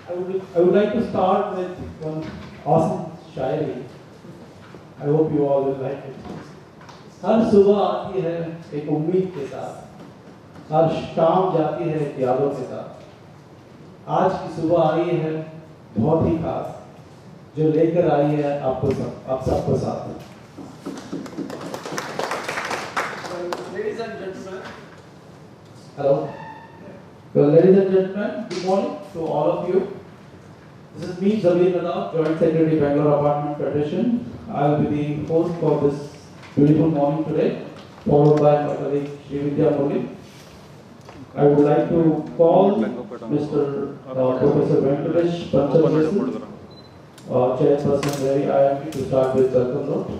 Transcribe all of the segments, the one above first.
I would like to start with one awesome Shayari. I hope you all will like it. हर सुबह आती है एक उम्मीद के साथ, हर शाम जाती है एक यादों के साथ. आज की सुबह आई है बहुत ही खास, जो लेकर आई है आप सबको साथ. Ladies and gentlemen, hello. Well, ladies and gentlemen, good morning to all of you. This is me, Ravi, Joint Secretary, Bangalore Apartment Federation. I will be the host for this beautiful morning today, followed by my colleague Srividya. I would like to call Mr. Professor Venkatesh, Panchapagesan, Chairperson, RERI-IIMB, to start with welcome note.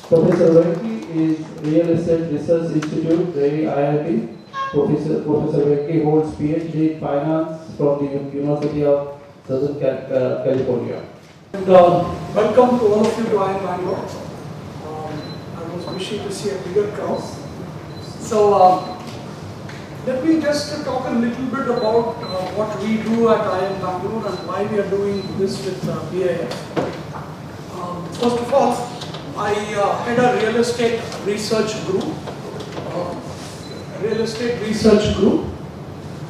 Professor Venki is Real Estate Research Institute, RERI-IIMB. Professor Venki holds PhD in Finance from the University of Southern California. And welcome to all of you to IIM Bangalore. I was wishing to see a bigger crowd. So let me just talk a little bit about what we do at IIM Bangalore and why we are doing this with BAF. First of all, I head a real estate research group.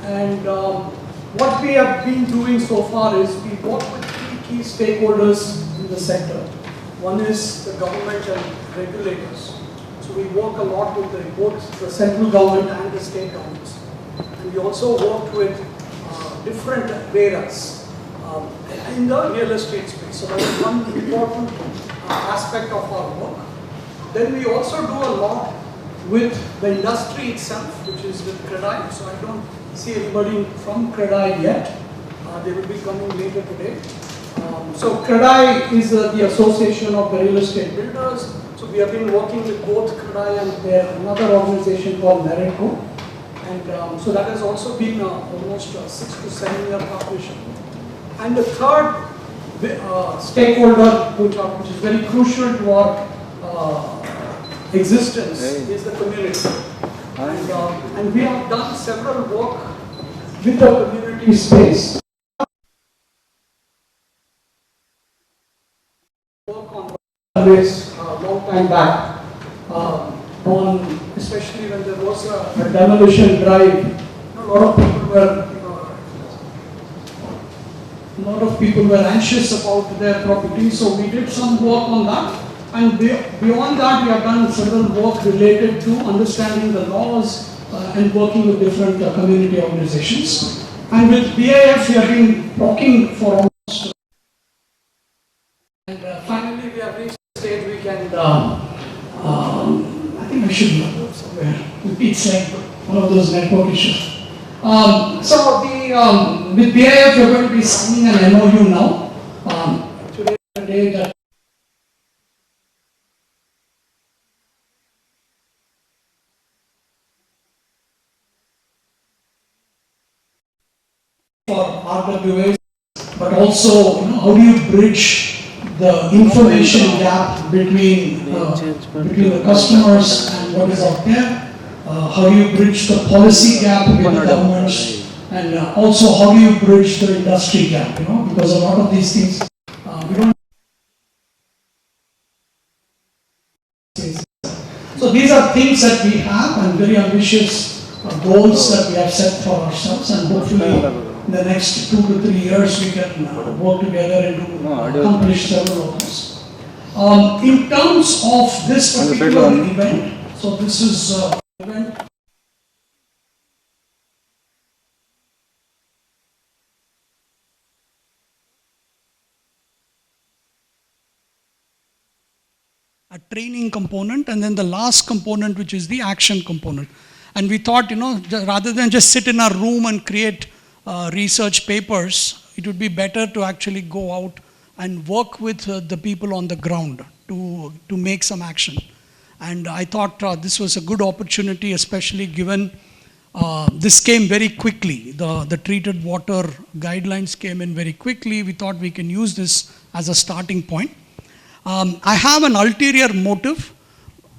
And what we have been doing so far is we work with three key stakeholders in the sector. One is the government and regulators. So we work a lot with both the central government and the state governments. And we also work with different RERAs in the real estate space. So that is one important aspect of our work. Then we also do a lot with the industry itself, which is with CREDI. So I don't see anybody from CREDI yet. They will be coming later today. So CREDI is the Association of the Real Estate Builders. So we have been working with both CREDI and another organization called MERITCO. And so that has also been almost a 6 to 7 year partnership. And the third stakeholder, which is very crucial to our existence, is the community. And we have done several work with the community space. Work on this a long time back, especially when there was a demolition drive. A lot of people were anxious about their property, so we did some work on that. And beyond that, we have done several work related to understanding the laws and working with different community organizations. And with BAF, we have been talking for almost. And finally, we have reached the stage we can. I think I should move somewhere. It's like one of those network issues. So with BAF, we are going to be signing an MOU now. Today is the day that. For RWAs, but also, how do you bridge the information gap between the customers and what is out there? How do you bridge the policy gap with the governments, and also how do you bridge the industry gap? Because a lot of these things we don't. So these are things that we have and very ambitious goals that we have set for ourselves, and hopefully in the next 2 to 3 years we can work together and accomplish several of those. In terms of this particular event, so this is an event. A training component, and then the last component, which is the action component. And we thought, rather than just sit in our room and create research papers, it would be better to actually go out and work with the people on the ground to make some action. And I thought this was a good opportunity, especially given this came very quickly. The treated water guidelines came in very quickly. We thought we can use this as a starting point. I have an ulterior motive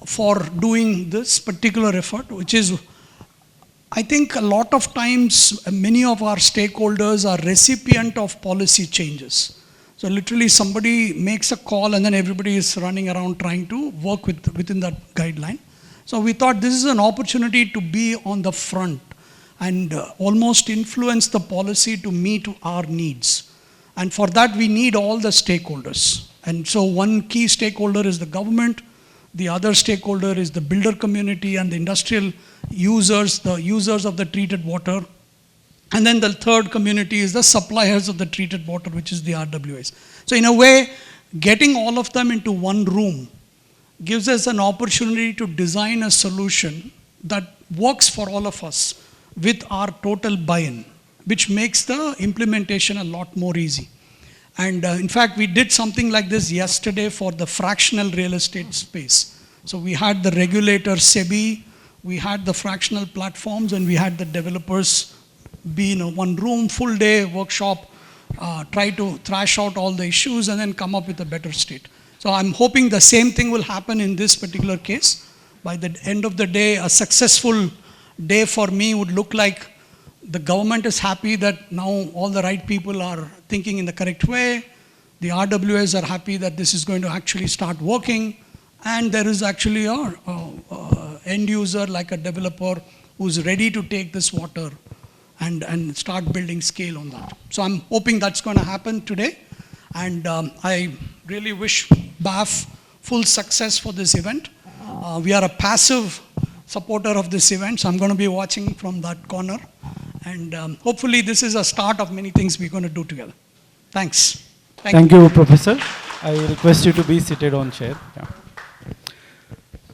for doing this particular effort, which is I think a lot of times, many of our stakeholders are recipient of policy changes. So literally somebody makes a call and then everybody is running around trying to work within that guideline. So we thought this is an opportunity to be on the front and almost influence the policy to meet our needs. And for that we need all the stakeholders. And so one key stakeholder is the government, the other stakeholder is the builder community and the industrial users, the users of the treated water. And then the third community is the suppliers of the treated water, which is the RWAs. So in a way, getting all of them into one room gives us an opportunity to design a solution that works for all of us with our total buy-in, which makes the implementation a lot more easy. And in fact, we did something like this yesterday for the fractional real estate space. So we had the regulator SEBI, we had the fractional platforms, and we had the developers be in one room, full day workshop, try to thrash out all the issues and then come up with a better state. So I'm hoping the same thing will happen in this particular case. By the end of the day, a successful day for me would look like the government is happy that now all the right people are thinking in the correct way. The RWAs are happy that this is going to actually start working. And there is actually a end user like a developer who's ready to take this water and start building scale on that. So I'm hoping that's going to happen today. And I really wish BAF full success for this event. We are a passive supporter of this event, so I'm going to be watching from that corner. And hopefully this is a start of many things we're going to do together. Thanks. Thank you, Professor. I request you to be seated on chair. Yeah.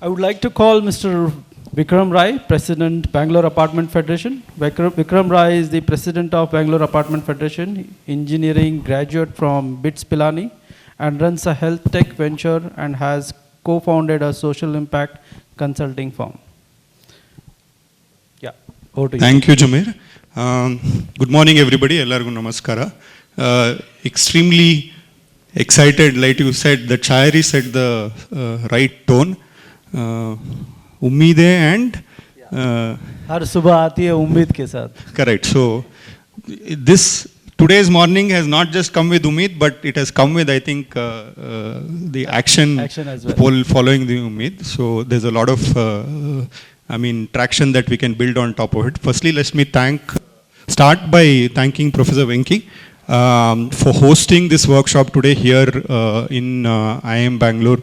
I would like to call Mr. Vikram Rai, President, Bangalore Apartment Federation. Vikram Rai is the President of Bangalore Apartment Federation, engineering graduate from BITS Pilani, and runs a health tech venture and has co-founded a social impact consulting firm. Yeah, over to you. Thank you, Jameer. Good morning, everybody. Ellargu namaskara. Extremely excited, like you said, the Chairi set the right tone. Ummide and हर सुबह आती है उम्मीद के साथ. Correct. So this today's morning has not just come with Umeed, but it has come with, I think, the action as well. Following the Umeed. So there's a lot of traction that we can build on top of it. Firstly, let me start by thanking Professor Venki for hosting this workshop today here in IIM Bangalore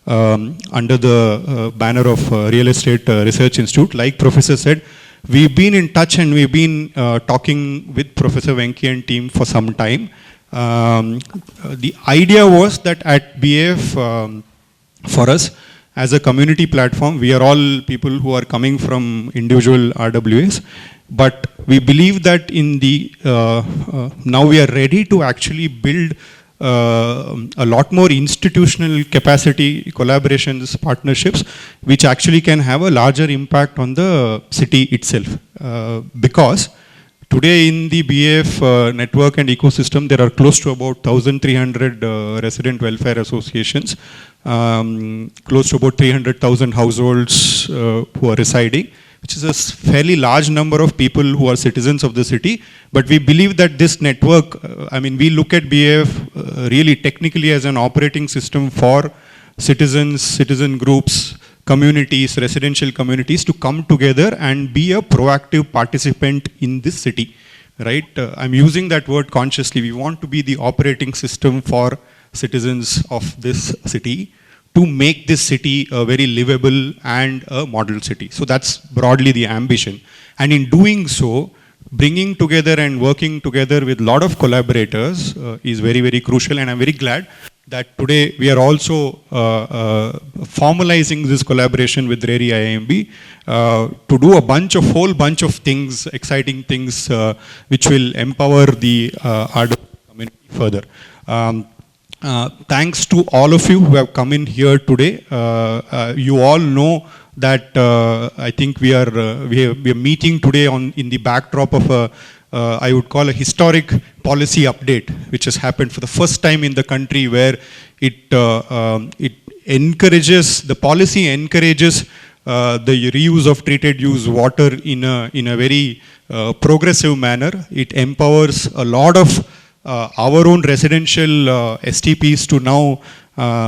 under the banner of Real Estate Research Institute. Like Professor said, we've been in touch and we've been talking with Professor Venki and team for some time. The idea was that at BAF, for us, as a community platform, we are all people who are coming from individual RWAs, but we believe that in the now we are ready to actually build a lot more institutional capacity, collaborations, partnerships, which actually can have a larger impact on the city itself. Because today in the BAF network and ecosystem, there are close to about 1,300 resident welfare associations, close to about 300,000 households who are residing, which is a fairly large number of people who are citizens of the city. But we believe that this network, we look at BAF really technically as an operating system for citizens, citizen groups, communities, residential communities to come together and be a proactive participant in this city, right? I'm using that word consciously. We want to be the operating system for citizens of this city to make this city a very livable and a model city. So that's broadly the ambition. And in doing so, bringing together and working together with a lot of collaborators is very, very crucial. And I'm very glad that today we are also formalizing this collaboration with RERI-IIMB to do a whole bunch of things, exciting things, which will empower the RWA community further. Thanks to all of you who have come in here today. You all know that I think we are meeting today in the backdrop of a I would call a historic policy update, which has happened for the first time in the country, where it encourages, the policy encourages the reuse of treated use water in a very progressive manner. It empowers a lot of our own residential STPs to now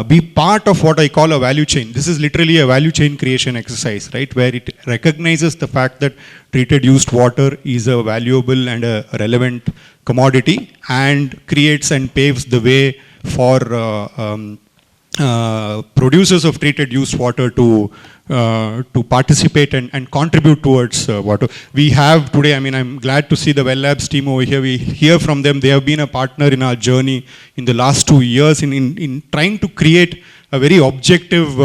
be part of what I call a value chain. This is literally a value chain creation exercise, right, where it recognizes the fact that treated used water is a valuable and a relevant commodity and creates and paves the way for producers of treated used water to participate and contribute towards water. We have today, I mean, I'm glad to see the Well Labs team over here. We hear from them. They have been a partner in our journey in the last 2 years in trying to create a very objective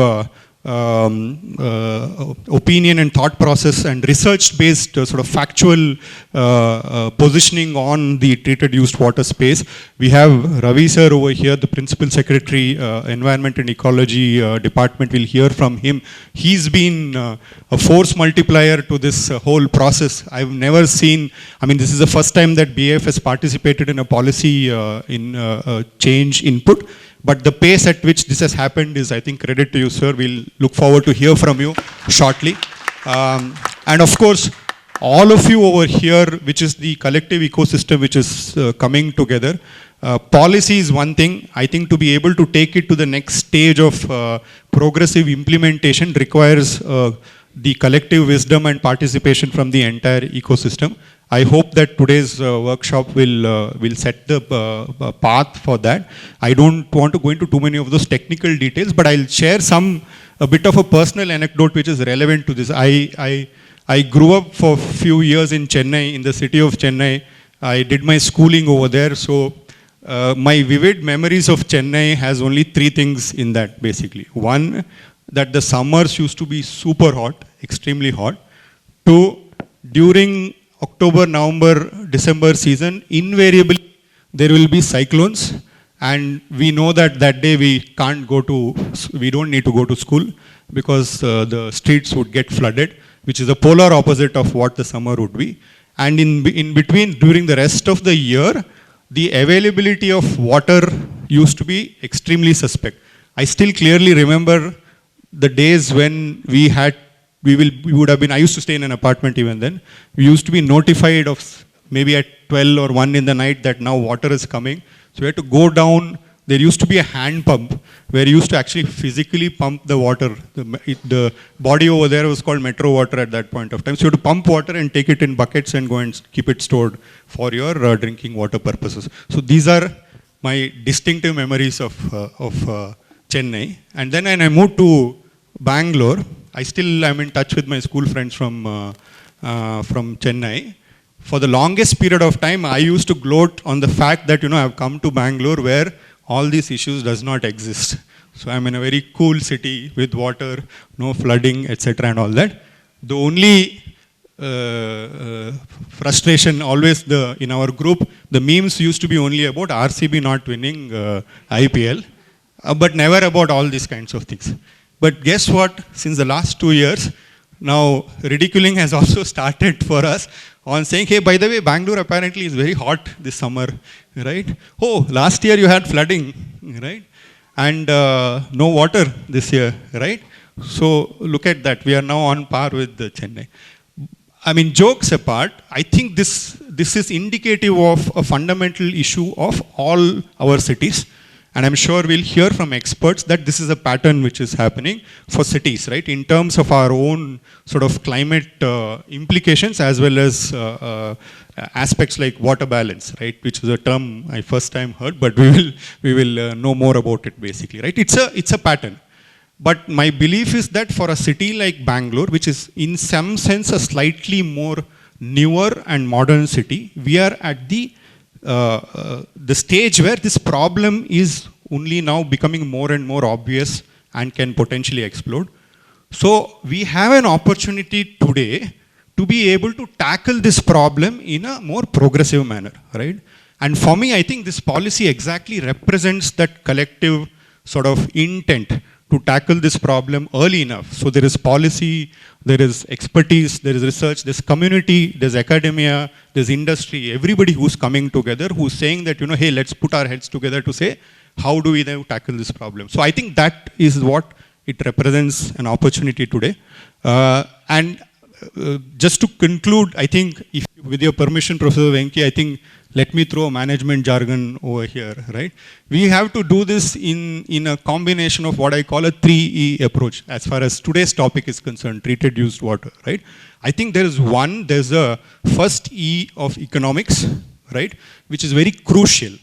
opinion and thought process and research-based sort of factual positioning on the treated used water space. We have Ravi sir over here, the Principal Secretary, Environment and Ecology Department. We'll hear from him. He's been a force multiplier to this whole process. I've never seen, I mean, this is the first time that BAF has participated in a policy change input. But the pace at which this has happened is, I think, credit to you, sir. We'll look forward to hear from you shortly. And of course, all of you over here, which is the collective ecosystem which is coming together. Policy is one thing. I think to be able to take it to the next stage of progressive implementation requires the collective wisdom and participation from the entire ecosystem. I hope that today's workshop will set the path for that. I don't want to go into too many of those technical details, but I'll share a bit of a personal anecdote which is relevant to this. I grew up for a few years in Chennai, in the city of Chennai. I did my schooling over there, so my vivid memories of Chennai has only 3 things in that, basically. 1, that the summers used to be super hot, extremely hot. 2, during October, November, December season, invariably there will be cyclones, and we know that that day we don't need to go to school because the streets would get flooded, which is the polar opposite of what the summer would be. And in between, during the rest of the year, the availability of water used to be extremely suspect. I still clearly remember the days when we would have been, I used to stay in an apartment even then, we used to be notified of maybe at 12 or 1 in the night that now water is coming. So we had to go down. There used to be a hand pump where you used to actually physically pump the water. The body over there was called Metro Water at that point of time. So you had to pump water and take it in buckets and go and keep it stored for your drinking water purposes. So these are my distinctive memories of Chennai. And then when I moved to Bangalore, I still am in touch with my school friends from Chennai. For the longest period of time, I used to gloat on the fact that, I've come to Bangalore where all these issues does not exist. So I'm in a very cool city with water, no flooding, etc. and all that. The only frustration always in our group, the memes used to be only about RCB not winning IPL, but never about all these kinds of things. But guess what? Since the last 2 years, now ridiculing has also started for us on saying, hey, by the way, Bangalore apparently is very hot this summer, right? Oh, last year you had flooding, right? And no water this year, right? So look at that. We are now on par with Chennai. I mean, jokes apart, I think this is indicative of a fundamental issue of all our cities. And I'm sure we'll hear from experts that this is a pattern which is happening for cities, right? In terms of our own sort of climate implications as well as aspects like water balance, right? Which is a term I first time heard, but we will know more about it basically, right? It's a pattern. But my belief is that for a city like Bangalore, which is in some sense a slightly more newer and modern city, we are at the stage where this problem is only now becoming more and more obvious and can potentially explode. So we have an opportunity today to be able to tackle this problem in a more progressive manner, right? And for me, I think this policy exactly represents that collective sort of intent to tackle this problem early enough. So there is policy, there is expertise, there is research, there's community, there's academia, there's industry, everybody who's coming together, who's saying that, hey, let's put our heads together to say, how do we now tackle this problem? So I think that is what it represents an opportunity today. Just to conclude, I think, if, with your permission, Professor Venki, I think let me throw management jargon over here, right? We have to do this in a combination of what I call a 3E approach as far as today's topic is concerned, treated used water, right? I think there's a first E of economics, right, which is very crucial,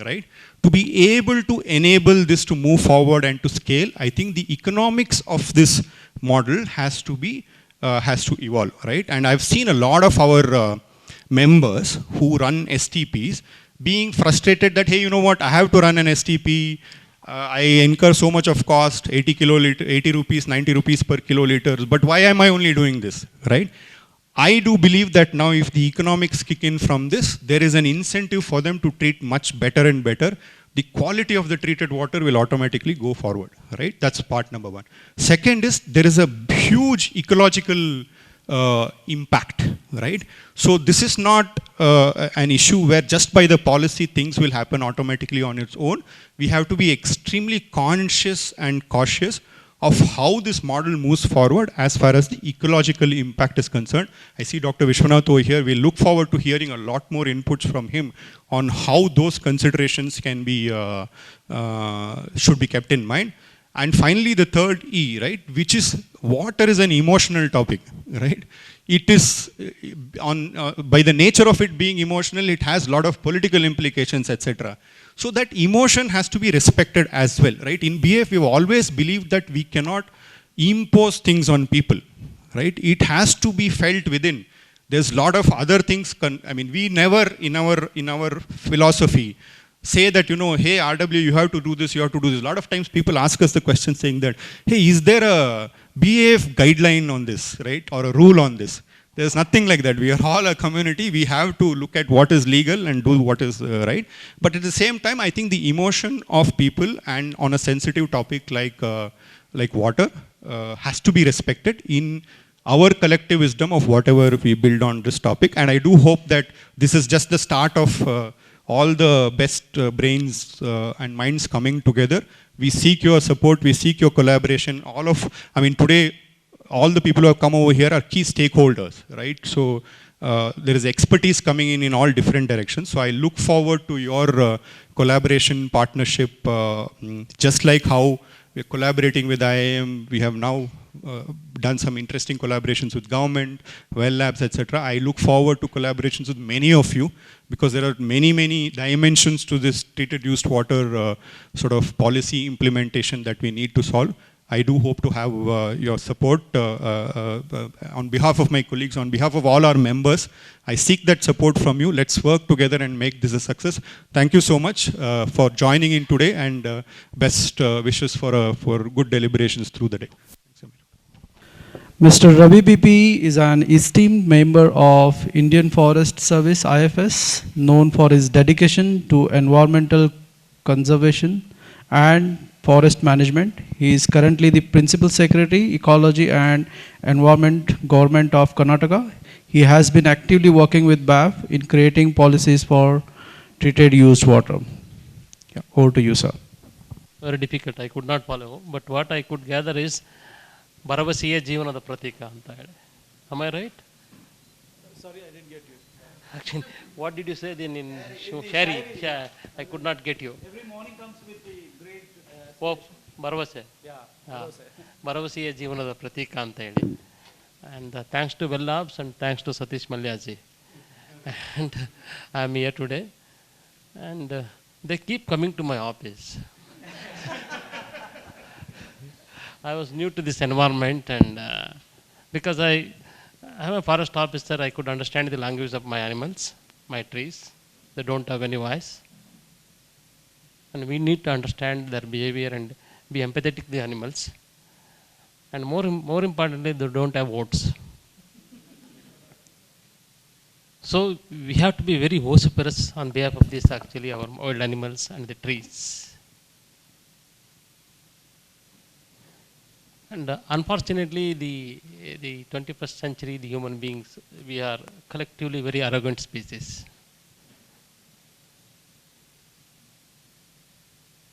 right? To be able to enable this to move forward and to scale, I think the economics of this model has to evolve, right? And I've seen a lot of our members who run STPs being frustrated that, hey, you know what, I have to run an STP, I incur so much of cost, 80 rupees, 90 rupees per kiloliters, but why am I only doing this, right? I do believe that now if the economics kick in from this, there is an incentive for them to treat much better and better. The quality of the treated water will automatically go forward, right? That's part number one. Second is, there is a huge ecological impact, right? So this is not an issue where just by the policy things will happen automatically on its own. We have to be extremely conscious and cautious of how this model moves forward as far as the ecological impact is concerned. I see Dr. Vishwanath over here. We look forward to hearing a lot more inputs from him on how those considerations can be, should be kept in mind. And finally, the third E, right, which is water is an emotional topic, right? It is, by the nature of it being emotional, it has a lot of political implications, etc. So that emotion has to be respected as well, right? In BF, we've always believed that we cannot impose things on people, right? It has to be felt within. There's a lot of other things, I mean, we never in our philosophy say that, you know, hey, RW, you have to do this, you have to do this. A lot of times people ask us the question saying that, hey, is there a BAF guideline on this, right? Or a rule on this? There's nothing like that. We are all a community. We have to look at what is legal and do what is right. But at the same time, I think the emotion of people and on a sensitive topic like water has to be respected in our collective wisdom of whatever we build on this topic. And I do hope that this is just the start of all the best brains and minds coming together. We seek your support, we seek your collaboration. Today, all the people who have come over here are key stakeholders, right? So there is expertise coming in all different directions. So I look forward to your collaboration, partnership, just like how we're collaborating with IIM. We have now done some interesting collaborations with government, well labs, etc. I look forward to collaborations with many of you because there are many, many dimensions to this treated used water sort of policy implementation that we need to solve. I do hope to have your support on behalf of my colleagues, on behalf of all our members. I seek that support from you. Let's work together and make this a success. Thank you so much for joining in today, and best wishes for good deliberations through the day. Mr. Ravi BP is an esteemed member of Indian Forest Service IFS, known for his dedication to environmental conservation and forest management. He is currently the Principal Secretary, Ecology and Environment, Government of Karnataka. He has been actively working with BAF in creating policies for treated used water. Yeah, over to you, sir. Very difficult, I could not follow, but what I could gather is ಭರವಸೆಯೇ ಜೀವನದ ಪ್ರತೀಕ ಅಂತ ಹೇಳಿ. Am I right? Sorry, I didn't get you. Actually, what did you say then in Sherry? Yeah, I could not get you. Every morning comes with the great ಭರವಸೆ. Yeah, ಭರವಸೆಯೇ ಜೀವನದ ಪ್ರತೀಕ ಅಂತ ಹೇಳಿ. And thanks to Well Labs and thanks to Satish Malyaji. And I am here today. And they keep coming to my office. I was new to this environment, and because I am a forest officer, I could understand the language of my animals, my trees. They don't have any voice. And we need to understand their behavior and be empathetic to the animals. And more importantly, they don't have votes. So we have to be very vociferous on behalf of this, actually, our wild animals and the trees. And unfortunately, the 21st century, the human beings, we are collectively very arrogant species.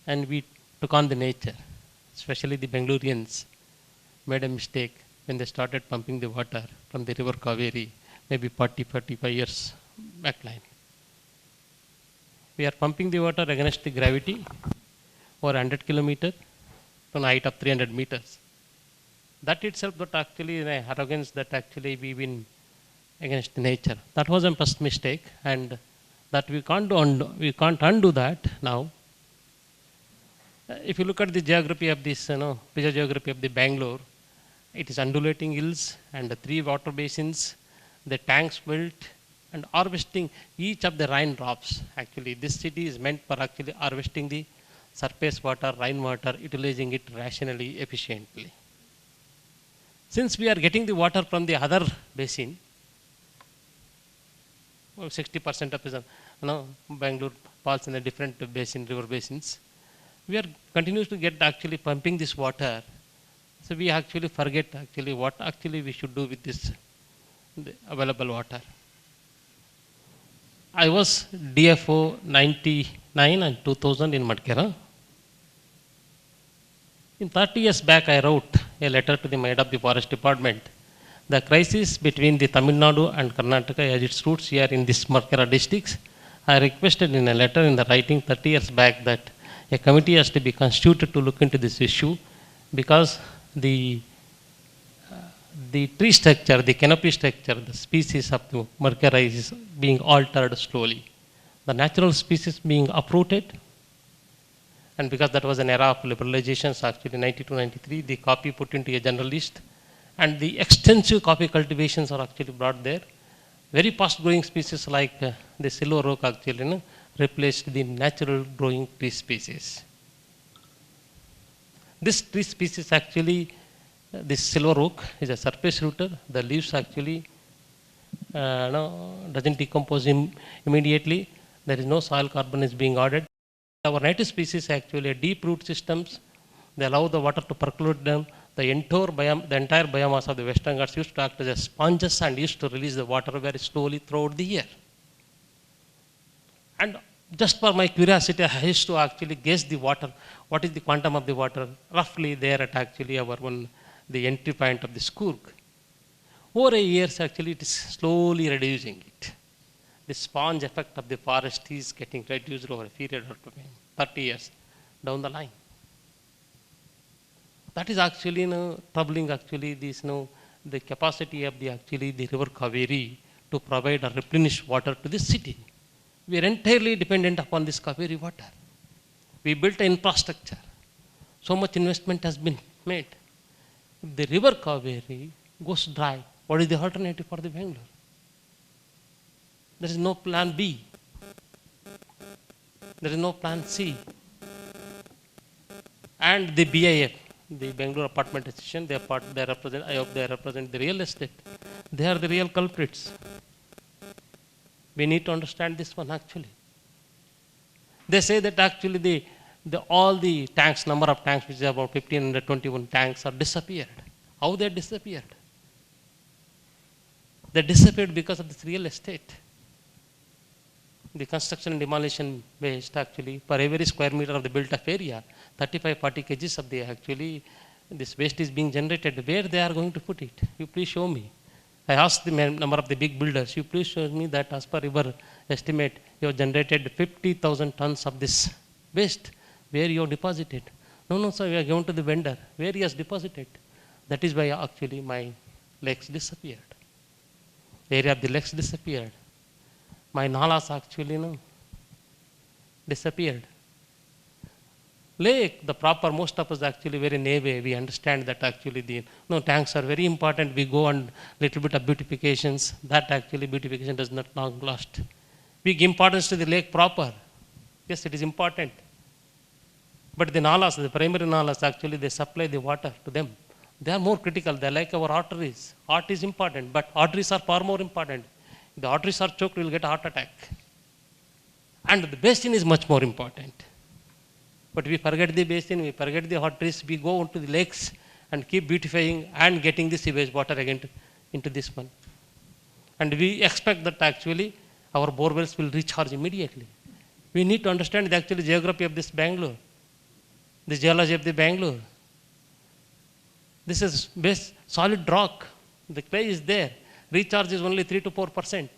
And we took on the nature, especially the Bangaloreans made a mistake when they started pumping the water from the river Kaveri, maybe 45 years backline. We are pumping the water against the gravity over 100 kilometers from a height of 300 meters. That itself, but actually an arrogance that actually we win against nature. That was a first mistake, and that we can't undo that now. If you look at the geography of this, physiogeography of the Bangalore, it is undulating hills and the 3 water basins, the tanks built, and harvesting each of the raindrops. Actually, this city is meant for actually harvesting the surface water, rainwater, utilizing it rationally, efficiently. Since we are getting the water from the other basin, 60% of the, Bangalore falls in a different basin, river basins. We are continues to get actually pumping this water. So we actually forget actually what actually we should do with this the available water. I was DFO 99 and 2000 in Madkera. In 30 years back, I wrote a letter to the head of the forest department. The crisis between the Tamil Nadu and Karnataka as its roots here in this Madkera districts, I requested in a letter in the writing 30 years back that a committee has to be constituted to look into this issue because the tree structure, the canopy structure, the species of the Madkera is being altered slowly. The natural species being uprooted, and because that was an era of liberalizations, actually 92-93, the coffee put into a general list, and the extensive coffee cultivations are actually brought there. Very fast growing species like the silver oak actually replaced the natural growing tree species. This tree species actually, this silver oak is a surface rooter. The leaves actually doesn't decompose immediately. There is no soil carbon is being added. Our native species actually are deep root systems. They allow the water to percolate them. The entire biomass of the Western Ghats used to act as sponges and used to release the water very slowly throughout the year. And just for my curiosity, I used to actually guess the water, what is the quantum of the water, roughly there at actually our the entry point of the Skurk. Over a years, actually, it is slowly reducing it. The sponge effect of the forest is getting reduced over a period of 30 years down the line. That is actually troubling actually this the capacity of the river Kaveri to provide or replenish water to the city. We are entirely dependent upon this Kaveri water. We built an infrastructure. So much investment has been made. If the river Kaveri goes dry, what is the alternative for the Bangalore? There is no plan B. There is no plan C. And the BIF, the Bangalore Apartment Association, I hope they represent the real estate. They are the real culprits. We need to understand this one actually. They say that actually all the tanks, number of tanks, which is about 1521 tanks, are disappeared. How they disappeared? They disappeared because of this real estate. The construction and demolition waste actually, for every square meter of the built up area, 35-40 kgs of the this waste is being generated. Where they are going to put it? You please show me. I asked the number of the big builders, you please show me that as per your estimate, you have generated 50,000 tons of this waste. Where you have deposited? No, sir, we are going to the vendor. Where he has deposited? That is why actually my lakes disappeared. The area of the lakes disappeared. My nalas actually disappeared. Lake, the proper, most of us actually very navy, we understand that actually the tanks are very important. We go on little bit of beautifications. That actually beautification does not long last. We give importance to the lake proper. Yes, it is important. But the nalas, the primary nalas, actually they supply the water to them. They are more critical. They are like our arteries. Heart is important, but arteries are far more important. If the arteries are choked, we will get a heart attack. And the basin is much more important. But we forget the basin, we forget the arteries, we go into the lakes and keep beautifying and getting the sewage water again into this one. And we expect that actually our borewells will recharge immediately. We need to understand the actual geography of this Bangalore, the geology of the Bangalore. This is based solid rock. The clay is there. Recharge is only 3 to 4%.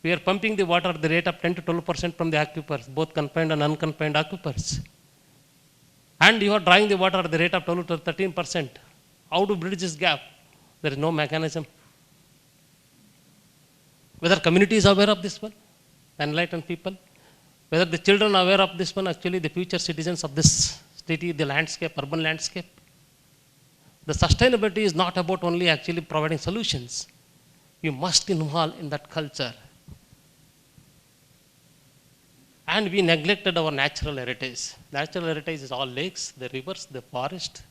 We are pumping the water at the rate of 10 to 12% from the aquifers, both confined and unconfined aquifers. And you are drawing the water at the rate of 12 to 13%. How to bridge this gap? There is no mechanism. Whether community is aware of this one, enlightened people, whether the children are aware of this one, actually the future citizens of this city, the landscape, urban landscape. The sustainability is not about only actually providing solutions. You must involve in that culture. And we neglected our natural heritage. Natural heritage is all lakes, the rivers, the forest,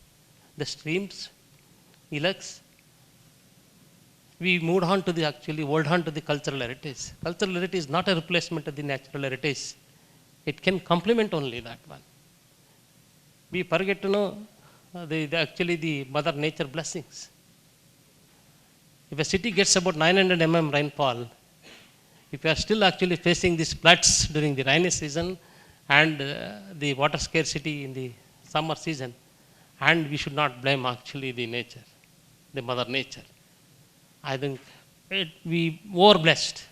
the streams, ilex. We moved on to the hold on to the cultural heritage. Cultural heritage is not a replacement of the natural heritage. It can complement only that one. We forget to know the Mother Nature blessings. If a city gets about 900 mm rainfall, if we are still actually facing these floods during the rainy season and the water scarcity in the summer season, and we should not blame actually the nature, the Mother Nature. I think we were blessed.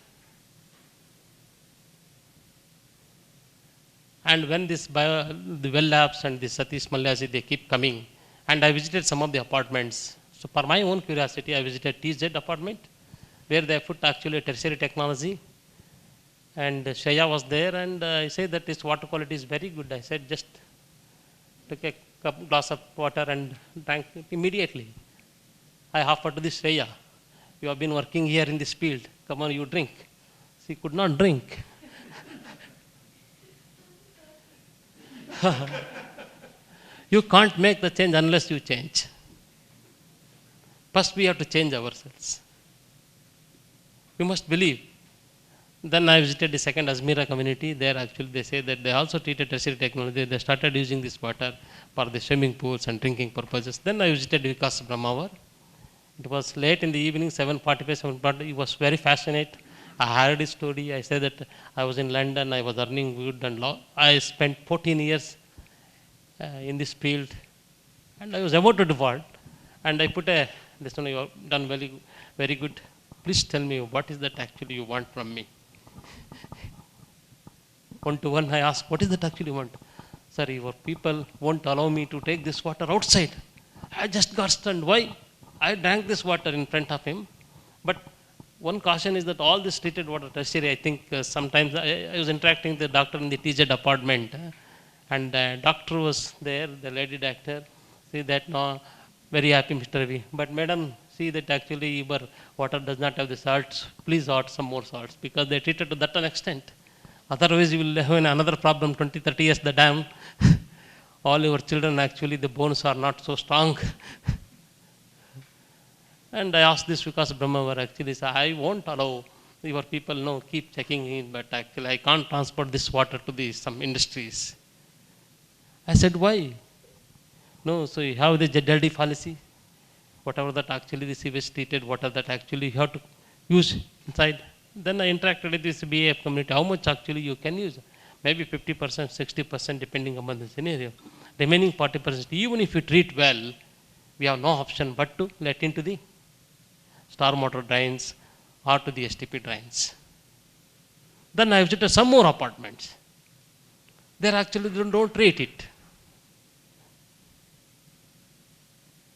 And when the well labs and the Satish Malyasi, they keep coming, and I visited some of the apartments. So for my own curiosity, I visited TZ apartment, where they put actually a tertiary technology. And Shreya was there, and I said that its water quality is very good. I said, just took a glass of water and drank it immediately. I offered to this Shreya, you have been working here in this field, come on, you drink. She could not drink. You can't make the change unless you change. First we have to change ourselves. We must believe. Then I visited the second Azmira community. There actually they say that they also treated tertiary technology. They started using this water for the swimming pools and drinking purposes. Then I visited Vikas Brahmawar. It was late in the evening, 7:45, 7:40. It was very fascinating. I heard his story. I said that I was in London. I was earning good and law. I spent 14 years in this field. And I was about to depart. And I put this one, you have done very, very good. Please tell me, what is that actually you want from me? One to one, I asked, what is that actually you want? Sir, your people won't allow me to take this water outside. I just got stunned. Why? I drank this water in front of him. But one caution is that all this treated water tertiary, I think sometimes I was interacting with the doctor in the TZ apartment. And the doctor was there, the lady doctor. See that, no, very happy, Mr. Ravi. But madam, see that actually your water does not have the salts. Please add some more salts, because they treated to that an extent. Otherwise, you will have another problem, 20, 30 years, the dam. All your children, actually, the bones are not so strong. And I asked this because Brahmawar actually said, I won't allow your people, no, keep checking in, but actually I can't transport this water to some industries. I said, why? No, so you have the ZLD policy. Whatever that actually the sewage treated water that actually you have to use inside. Then I interacted with this BAF community, how much actually you can use. Maybe 50%, 60% depending upon the scenario. Remaining 40%, even if you treat well, we have no option but to let into the stormwater drains or to the STP drains. Then I visited some more apartments. They actually don't treat it.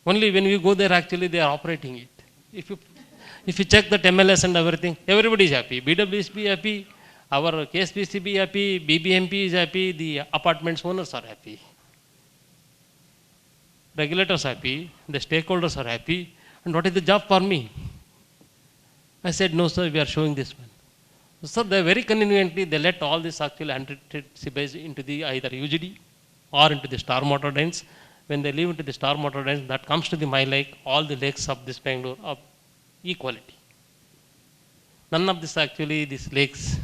Only when we go there, actually they are operating it. If you check that MLS and everything, everybody is happy. BWSP happy, our KSPCB happy, BBMP is happy, the apartments owners are happy. Regulators happy, the stakeholders are happy, and what is the job for me? I said, no sir, we are showing this one. So they very conveniently, they let all this actually untreated sewage into the either UGD or into the stormwater drains. When they leave into the stormwater drains, that comes to my lake, all the lakes of this Bangalore of equality. None of this actually, these lakes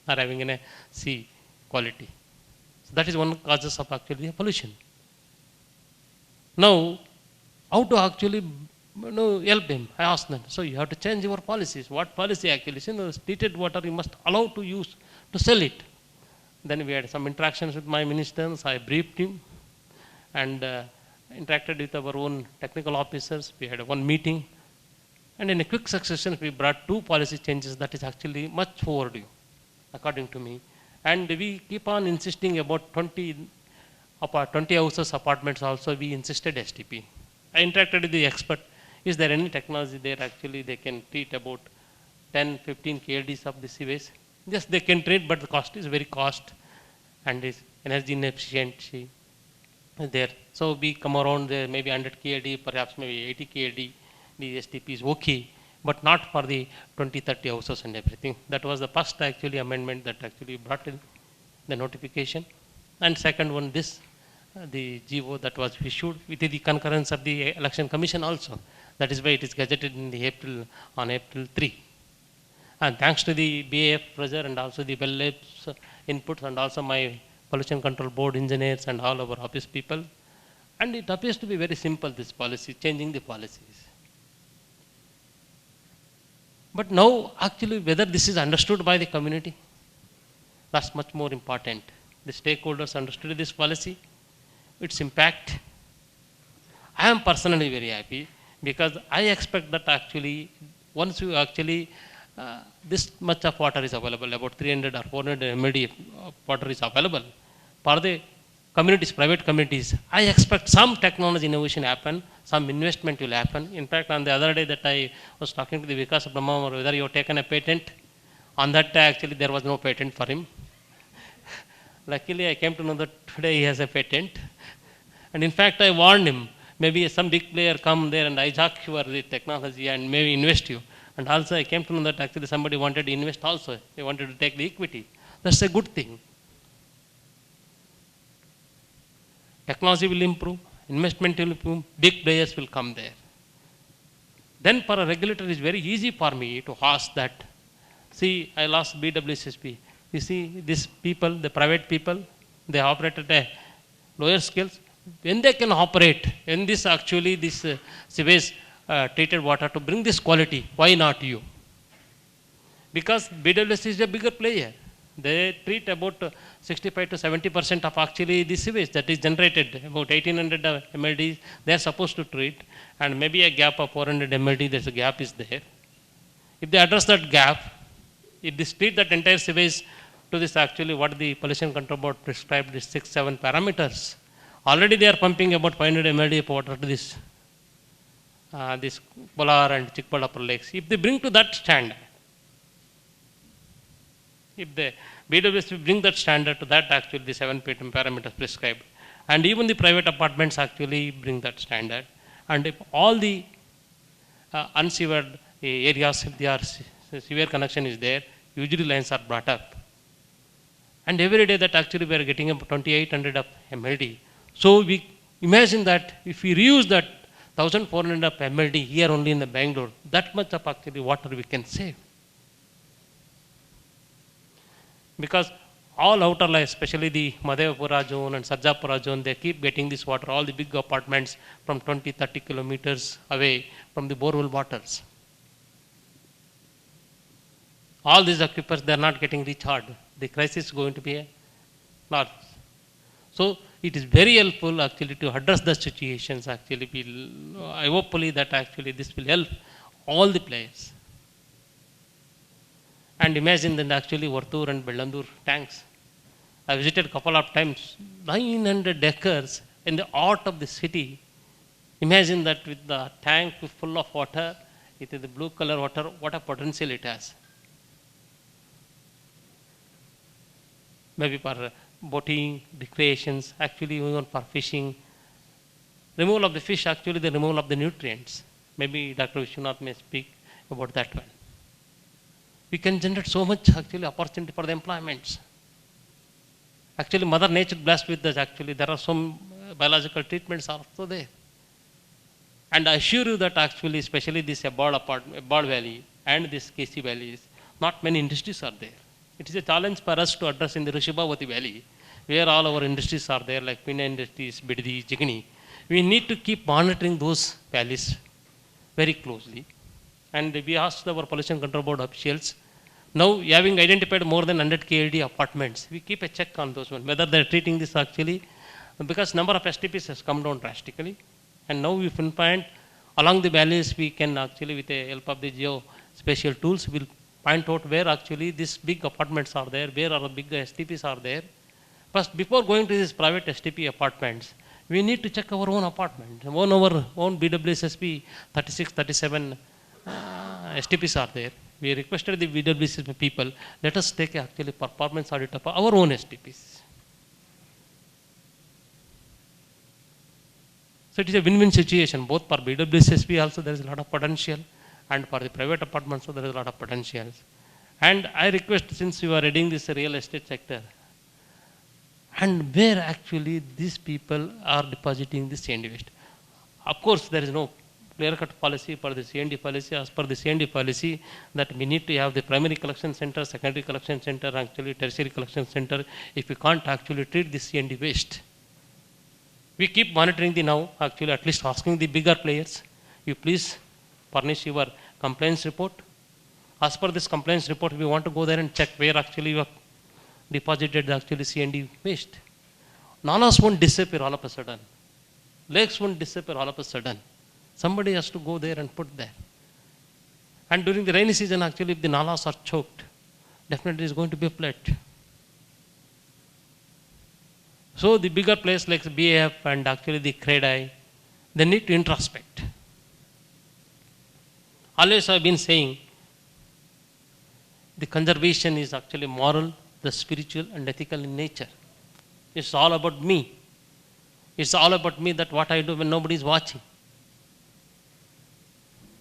are having a sea quality. So that is one causes of actually pollution. Now, how to actually help them? I asked them. So you have to change your policies. What policy actually? Treated water you must allow to use to sell it. Then we had some interactions with my ministers. I briefed him, and interacted with our own technical officers. We had one meeting. And in a quick succession, we brought 2 policy changes that is actually much overdue, according to me. And we keep on insisting about 20 houses, apartments also, we insisted STP. I interacted with the expert. Is there any technology there actually they can treat about 10, 15 KLDs of the sewage? Yes, they can treat, but the cost is very cost and is energy inefficiency there. So we come around there, maybe 100 KLD, perhaps maybe 80 KLD. The STP is okay, but not for the 20, 30 houses and everything. That was the first actually amendment that actually brought in the notification. And second one, this, the GO that was issued with the concurrence of the Election Commission also. That is why it is gazetted in the on April 3. And thanks to the BAF pressure and also the Bell Labs inputs and also my Pollution Control Board engineers and all our office people. And it appears to be very simple, this policy, changing the policies. But now, actually, whether this is understood by the community, that's much more important. The stakeholders understood this policy, its impact. I am personally very happy because I expect that actually, once you actually, this much of water is available, about 300 or 400 MLD of water is available for the communities, private communities. I expect some technology innovation happen, some investment will happen. In fact, on the other day that I was talking to the Vikas Brahma, whether you have taken a patent, on that day actually there was no patent for him. Luckily, I came to know that today he has a patent. And in fact, I warned him, maybe some big player come there and hijack your technology and maybe invest you. And also I came to know that actually somebody wanted to invest also. They wanted to take the equity. That's a good thing. Technology will improve, investment will improve, big players will come there. Then for a regulator, it's very easy for me to ask that. See, I lost BWSSP. You see, these people, the private people, they operate at a lower scales. When they can operate in this actually, this sewage treated water to bring this quality, why not you? Because BWS is a bigger player. They treat about 65 to 70% of actually the sewage that is generated, about 1800 MLD they are supposed to treat, and maybe a gap of 400 MLD, there's a gap is there. If they address that gap, if they treat that entire sewage to this actually what the Pollution Control Board prescribed is 6-7 parameters, already they are pumping about 500 MLD of water to this, this Polar and Chikballapur lakes. If they bring to that standard, if the BWS bring that standard to that actually the 7 parameters prescribed, and even the private apartments actually bring that standard, and if all the unsewered areas, if their severe connection is there, usually lines are brought up. And every day that actually we are getting about 2800 of MLD. So we imagine that if we reuse that 1400 of MLD here only in the Bangalore, that much of actually water we can save. Because all outer lines, especially the Madhevapura zone and Sarjapura zone, they keep getting this water, all the big apartments from 20-30 kilometers away from the borewell waters. All these aquifers, they are not getting recharged. The crisis is going to be large. So it is very helpful actually to address the situations actually. I hopefully that actually this will help all the players. And imagine that actually Vartur and Bellandur tanks. I visited a couple of times, 900 acres in the heart of the city. Imagine that with the tank full of water, it is the blue color water, what a potential it has. Maybe for boating, recreations, actually even for fishing. Removal of the fish, actually the removal of the nutrients. Maybe Dr. Vishwanath may speak about that one. We can generate so much actually opportunity for the employments. Actually, Mother Nature blessed with this. Actually, there are some biological treatments also there. And I assure you that actually, especially this Abad Valley and this KC Valley, not many industries are there. It is a challenge for us to address in the Rishibhavati Valley, where all our industries are there, like Pina Industries, Biddi, Jigni. We need to keep monitoring those valleys very closely. And we asked our Pollution Control Board officials, now having identified more than 100 KLD apartments, we keep a check on those ones, whether they are treating this actually because number of STPs has come down drastically. And now we pinpoint along the valleys, we can actually, with the help of the geospatial tools, we'll point out where actually these big apartments are there, where are the big STPs are there. First, before going to these private STP apartments, we need to check our own apartment. Our own BWSSP 36, 37 STPs are there. We requested the BWSSP people, let us take actually performance audit of our own STPs. So it is a win-win situation, both for BWSSP also there is a lot of potential, and for the private apartments also there is a lot of potentials. And I request, since you are reading this real estate sector, and where actually these people are depositing the C&D waste. Of course, there is no clear-cut policy for the C&D policy. As per the C&D policy, that we need to have the primary collection center, secondary collection center, actually tertiary collection center, if we can't actually treat the C&D waste. We keep monitoring the now, actually at least asking the bigger players, you please furnish your complaints report. As per this complaints report, we want to go there and check where actually you have deposited the actually C&D waste. Nalas won't disappear all of a sudden. Lakes won't disappear all of a sudden. Somebody has to go there and put there. And during the rainy season, actually, if the nalas are choked, definitely is going to be a flood. So the bigger players like BAF and actually the Grey2Green, they need to introspect. Always I've been saying, the conservation is actually moral, the spiritual and ethical in nature. It's all about me. It's all about me, that what I do when nobody is watching.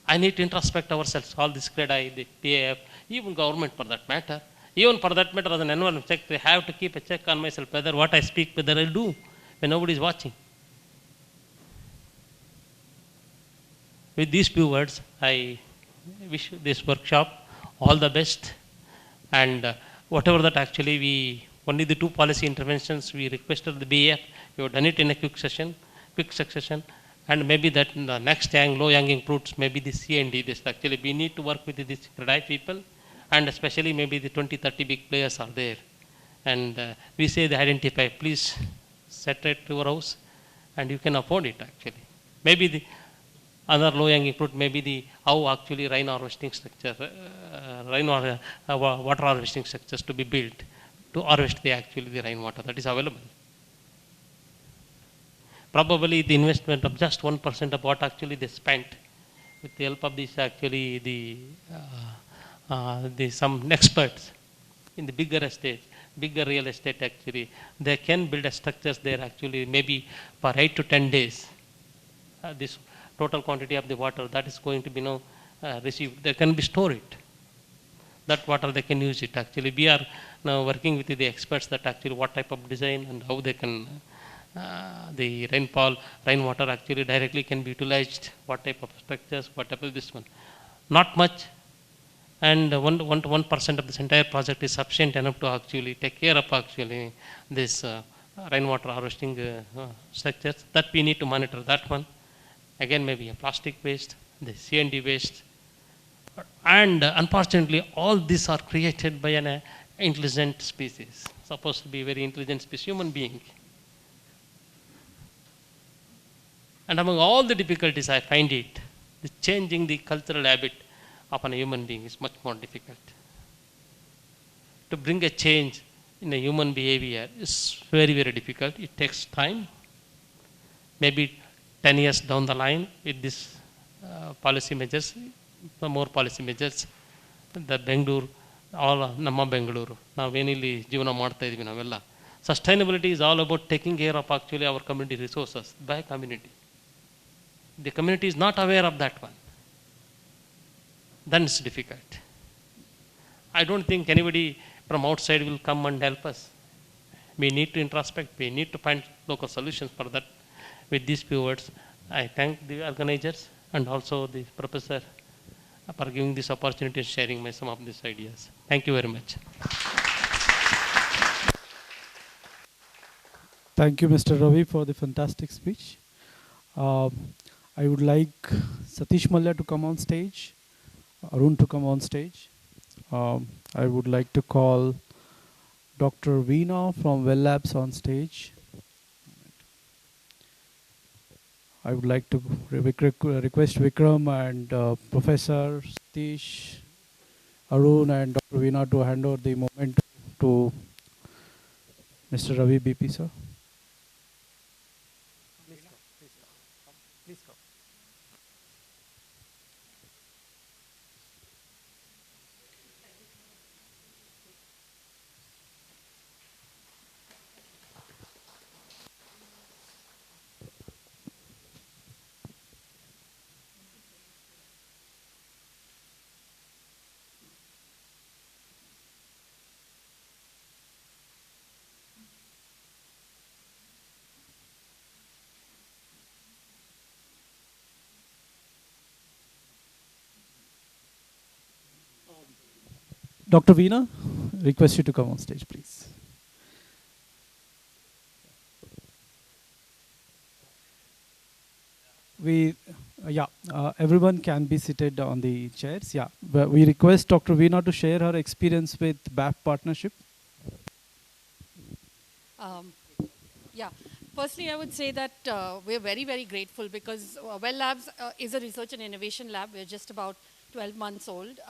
I need to introspect ourselves, all this Grey2Green, the BAF, even government for that matter. Even for that matter, as an environment check, I have to keep a check on myself, whether what I speak, whether I do, when nobody is watching. With these few words, I wish this workshop all the best. And whatever that actually we, only the two policy interventions we requested the BAF, we have done it in a quick succession. And maybe that in the next low hanging fruits, maybe the C&D, this actually we need to work with these Grey2Green people. And especially maybe the 20, 30 big players are there. And we say they identify, please set it to your house and you can afford it actually. Maybe the other low hanging fruit, maybe the how actually rain harvesting structure, water harvesting structures to be built to harvest the actually the rainwater that is available. Probably the investment of just 1% of what actually they spent with the help of this actually some experts in the bigger estate, bigger real estate actually, they can build a structures there actually maybe for 8 to 10 days. This total quantity of the water that is going to be received, they can be stored it. That water they can use it actually. We are now working with the experts that actually what type of design and how they can, the rainwater actually directly can be utilized, what type of structures, what type of this one. Not much. And 1% of this entire project is sufficient enough to actually take care of actually this rainwater harvesting structures. That we need to monitor that one. Again, maybe a plastic waste, the C&D waste. And unfortunately, all these are created by an intelligent species, supposed to be a very intelligent species, human being. And among all the difficulties, I find it, the changing the cultural habit of a human being is much more difficult. To bring a change in a human behavior is very, very difficult. It takes time. Maybe 10 years down the line with this policy measures, more policy measures, the Bengaluru, all Namma Bengaluru. Now, venili jivana ಮಾಡ್ತಾ ಇದೀವಿ ನಾವೆಲ್ಲ. Sustainability is all about taking care of actually our community resources by community. The community is not aware of that one. Then it's difficult. I don't think anybody from outside will come and help us. We need to introspect, we need to find local solutions for that. With these few words, I thank the organizers and also the professor for giving this opportunity and sharing some of these ideas. Thank you very much. Thank you, Mr. Ravi, for the fantastic speech. I would like Satish Mallya to come on stage, Arun to come on stage. I would like to call Dr. Veena from Well Labs on stage. I would like to request Vikram and Professor Satish, Arun and Dr. Veena to hand over the moment to Mr. Ravi BP, sir. Please come. Dr. Veena, request you to come on stage, please. Everyone can be seated on the chairs. Yeah, but we request Dr. Veena to share her experience with BAF partnership. Yeah, firstly, I would say that we're very, very grateful because Well Labs is a research and innovation lab. We're just about 12 months old.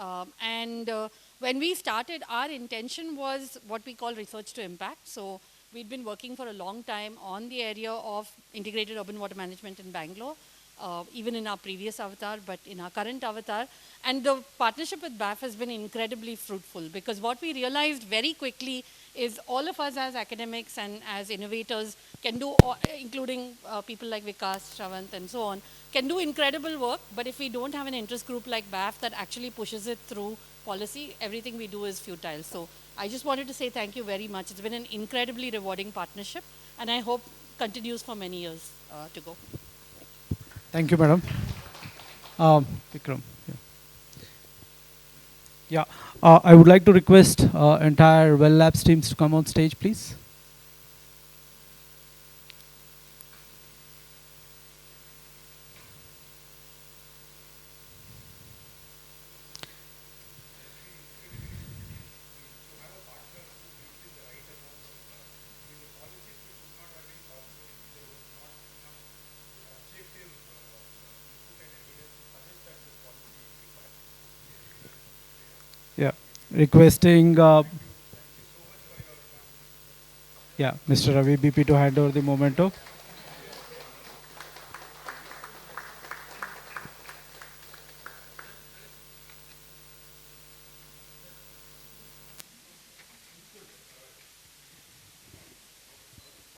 When we started, our intention was what we call research to impact. So we'd been working for a long time on the area of integrated urban water management in Bangalore, even in our previous avatar, but in our current avatar. And the partnership with BAF has been incredibly fruitful because what we realized very quickly is all of us as academics and as innovators can do, including people like Vikas, Shravant and so on, can do incredible work, but if we don't have an interest group like BAF that actually pushes it through policy, everything we do is futile. So I just wanted to say thank you very much. It's been an incredibly rewarding partnership and I hope continues for many years to go. Thank you, madam. Vikram. Yeah. I would like to request entire Well Labs teams to come on stage, please. Yeah, requesting Mr. Ravi BP to hand over the memento.